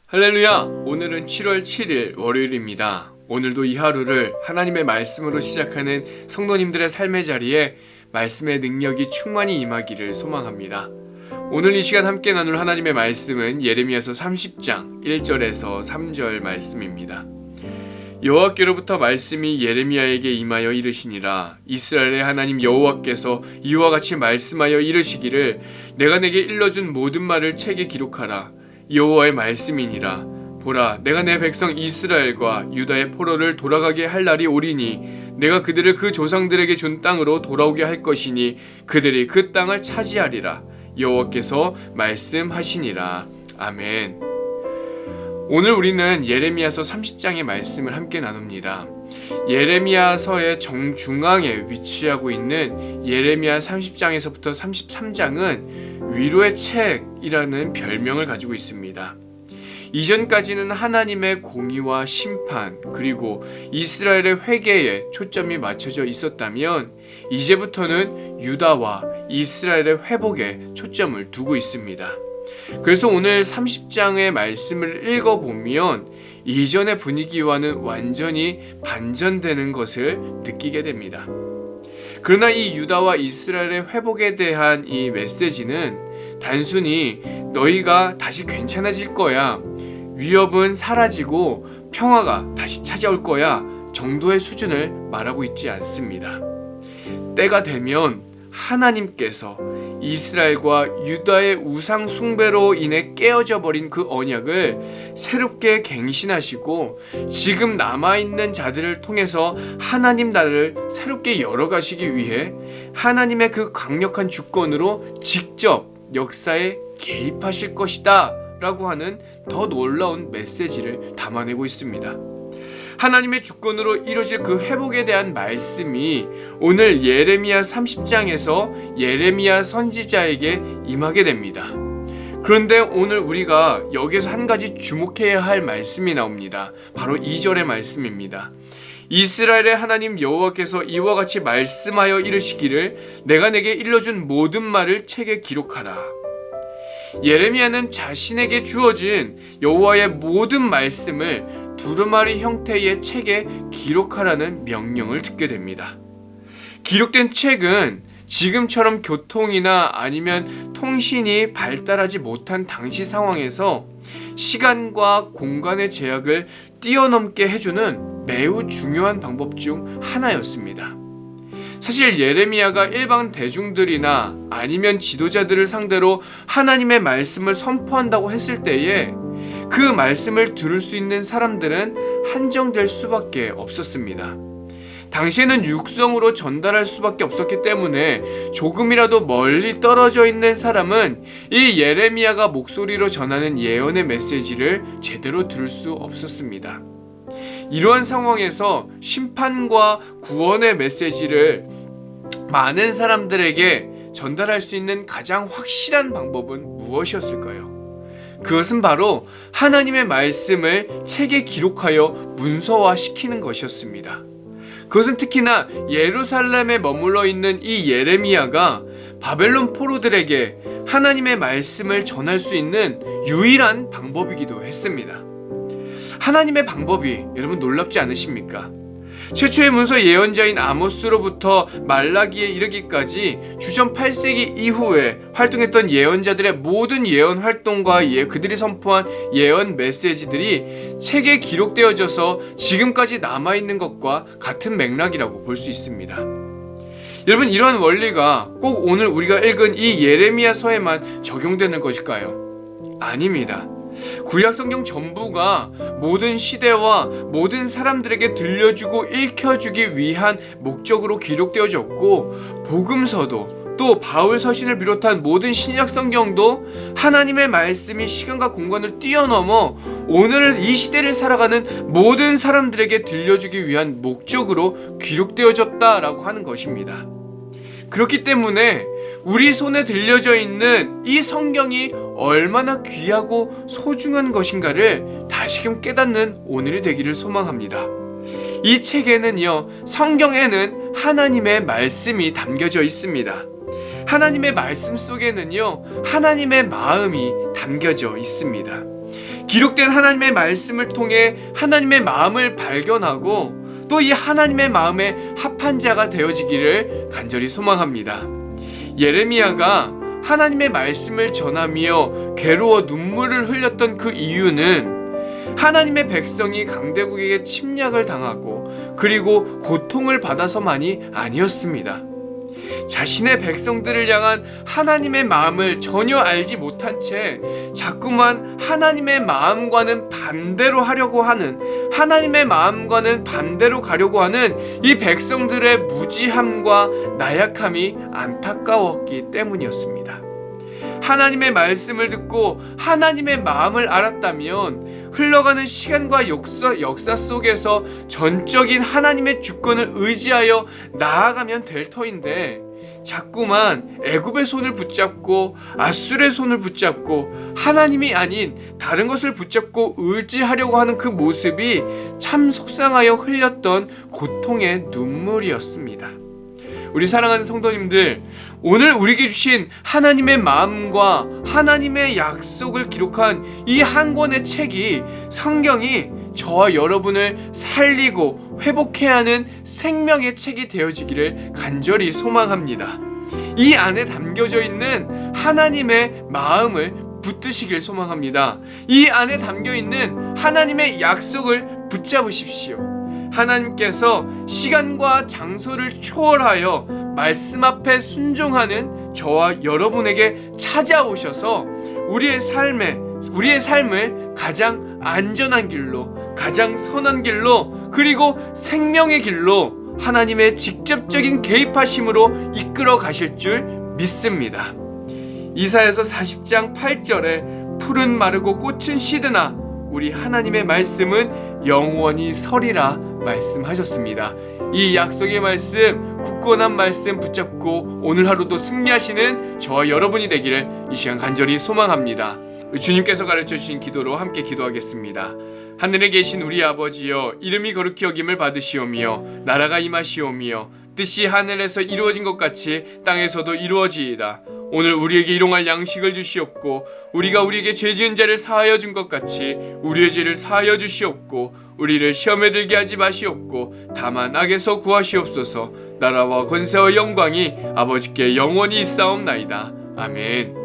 할렐루야! 오늘은 7월 7일 월요일입니다. 오늘도 이 하루를 하나님의 말씀으로 시작하는 성도님들의 삶의 자리에 말씀의 능력이 충만히 임하기를 소망합니다. 오늘 이 시간 함께 나눌 하나님의 말씀은 예레미야서 30장 1절에서 3절 말씀입니다. 여호와께로부터 말씀이 예레미야에게 임하여 이르시니라. 이스라엘의 하나님 여호와께서 이와 같이 말씀하여 이르시기를 내가 내게 일러준 모든 말을 책에 기록하라. 여호와의 말씀이니라. 보라, 내가 내 백성 이스라엘과 유다의 포로를 돌아가게 할 날이 오리니 내가 그들을 그 조상들에게 준 땅으로 돌아오게 할 것이니 그들이 그 땅을 차지하리라. 여호와께서 말씀하시니라. 아멘. 오늘 우리는 예레미야서 30장의 말씀을 함께 나눕니다. 예레미야서의 정중앙에 위치하고 있는 예레미야 30장에서부터 33장은 위로의 책이라는 별명을 가지고 있습니다. 이전까지는 하나님의 공의와 심판 그리고 이스라엘의 회개에 초점이 맞춰져 있었다면 이제부터는 유다와 이스라엘의 회복에 초점을 두고 있습니다. 그래서 오늘 30장의 말씀을 읽어보면 이전의 분위기와는 완전히 반전되는 것을 느끼게 됩니다. 그러나 이 유다와 이스라엘의 회복에 대한 이 메시지는 단순히 너희가 다시 괜찮아질 거야, 위협은 사라지고 평화가 다시 찾아올 거야 정도의 수준을 말하고 있지 않습니다. 때가 되면 하나님께서 이스라엘과 유다의 우상 숭배로 인해 깨어져 버린 그 언약을 새롭게 갱신하시고 지금 남아있는 자들을 통해서 하나님 나라를 새롭게 열어가시기 위해 하나님의 그 강력한 주권으로 직접 역사에 개입하실 것이다 라고 하는 더 놀라운 메시지를 담아내고 있습니다. 하나님의 주권으로 이루어질 그 회복에 대한 말씀이 오늘 예레미야 30장에서 예레미야 선지자에게 임하게 됩니다. 그런데 오늘 우리가 여기서 한 가지 주목해야 할 말씀이 나옵니다. 바로 2절의 말씀입니다. 이스라엘의 하나님 여호와께서 이와 같이 말씀하여 이르시기를 내가 내게 일러준 모든 말을 책에 기록하라. 예레미야는 자신에게 주어진 여호와의 모든 말씀을 두루마리 형태의 책에 기록하라는 명령을 듣게 됩니다. 기록된 책은 지금처럼 교통이나 아니면 통신이 발달하지 못한 당시 상황에서 시간과 공간의 제약을 뛰어넘게 해주는 매우 중요한 방법 중 하나였습니다. 사실 예레미야가 일반 대중들이나 아니면 지도자들을 상대로 하나님의 말씀을 선포한다고 했을 때에 그 말씀을 들을 수 있는 사람들은 한정될 수밖에 없었습니다. 당시에는 육성으로 전달할 수밖에 없었기 때문에 조금이라도 멀리 떨어져 있는 사람은 이 예레미야가 목소리로 전하는 예언의 메시지를 제대로 들을 수 없었습니다. 이러한 상황에서 심판과 구원의 메시지를 많은 사람들에게 전달할 수 있는 가장 확실한 방법은 무엇이었을까요? 그것은 바로 하나님의 말씀을 책에 기록하여 문서화시키는 것이었습니다. 그것은 특히나 예루살렘에 머물러 있는 이 예레미야가 바벨론 포로들에게 하나님의 말씀을 전할 수 있는 유일한 방법이기도 했습니다. 하나님의 방법이 여러분 놀랍지 않으십니까? 최초의 문서 예언자인 아모스로부터 말라기에 이르기까지 주전 8세기 이후에 활동했던 예언자들의 모든 예언 활동과 그들이 선포한 예언 메시지들이 책에 기록되어져서 지금까지 남아있는 것과 같은 맥락이라고 볼 수 있습니다. 여러분, 이러한 원리가 꼭 오늘 우리가 읽은 이 예레미야서에만 적용되는 것일까요? 아닙니다. 구약성경 전부가 모든 시대와 모든 사람들에게 들려주고 읽혀주기 위한 목적으로 기록되어졌고, 복음서도 또 바울 서신을 비롯한 모든 신약성경도 하나님의 말씀이 시간과 공간을 뛰어넘어 오늘 이 시대를 살아가는 모든 사람들에게 들려주기 위한 목적으로 기록되어졌다라고 하는 것입니다. 그렇기 때문에 우리 손에 들려져 있는 이 성경이 얼마나 귀하고 소중한 것인가를 다시금 깨닫는 오늘이 되기를 소망합니다. 이 책에는요, 성경에는 하나님의 말씀이 담겨져 있습니다. 하나님의 말씀 속에는요, 하나님의 마음이 담겨져 있습니다. 기록된 하나님의 말씀을 통해 하나님의 마음을 발견하고 또 이 하나님의 마음에 합한 자가 되어지기를 간절히 소망합니다. 예레미야가 하나님의 말씀을 전하며 괴로워 눈물을 흘렸던 그 이유는 하나님의 백성이 강대국에게 침략을 당하고 그리고 고통을 받아서만이 아니었습니다. 자신의 백성들을 향한 하나님의 마음을 전혀 알지 못한 채 자꾸만 하나님의 마음과는 반대로 하려고 하는, 하나님의 마음과는 반대로 가려고 하는 이 백성들의 무지함과 나약함이 안타까웠기 때문이었습니다. 하나님의 말씀을 듣고 하나님의 마음을 알았다면 흘러가는 시간과 역사 속에서 전적인 하나님의 주권을 의지하여 나아가면 될 터인데 자꾸만 애굽의 손을 붙잡고 아수르의 손을 붙잡고 하나님이 아닌 다른 것을 붙잡고 의지하려고 하는 그 모습이 참 속상하여 흘렸던 고통의 눈물이었습니다. 우리 사랑하는 성도님들, 오늘 우리에게 주신 하나님의 마음과 하나님의 약속을 기록한 이 한 권의 책이, 성경이 저와 여러분을 살리고 회복해야 하는 생명의 책이 되어지기를 간절히 소망합니다. 이 안에 담겨져 있는 하나님의 마음을 붙드시길 소망합니다. 이 안에 담겨 있는 하나님의 약속을 붙잡으십시오. 하나님께서 시간과 장소를 초월하여 말씀 앞에 순종하는 저와 여러분에게 찾아오셔서 우리의 삶을 가장 안전한 길로, 가장 선한 길로, 그리고 생명의 길로 하나님의 직접적인 개입하심으로 이끌어 가실 줄 믿습니다. 이사야서 40장 8절에 푸른 마르고 꽃은 시드나 우리 하나님의 말씀은 영원히 서리라 말씀하셨습니다. 이 약속의 말씀, 굳건한 말씀 붙잡고 오늘 하루도 승리하시는 저와 여러분이 되기를 이 시간 간절히 소망합니다. 주님께서 가르쳐주신 기도로 함께 기도하겠습니다. 하늘에 계신 우리 아버지여, 이름이 거룩히 여김을 받으시오며 나라가 임하시오며 뜻이 하늘에서 이루어진 것 같이 땅에서도 이루어지이다. 오늘 우리에게 일용할 양식을 주시옵고 우리가 우리에게 죄 지은 자를 사하여 준 것 같이 우리의 죄를 사하여 주시옵고 우리를 시험에 들게 하지 마시옵고 다만 악에서 구하시옵소서. 나라와 권세와 영광이 아버지께 영원히 있사옵나이다. 아멘.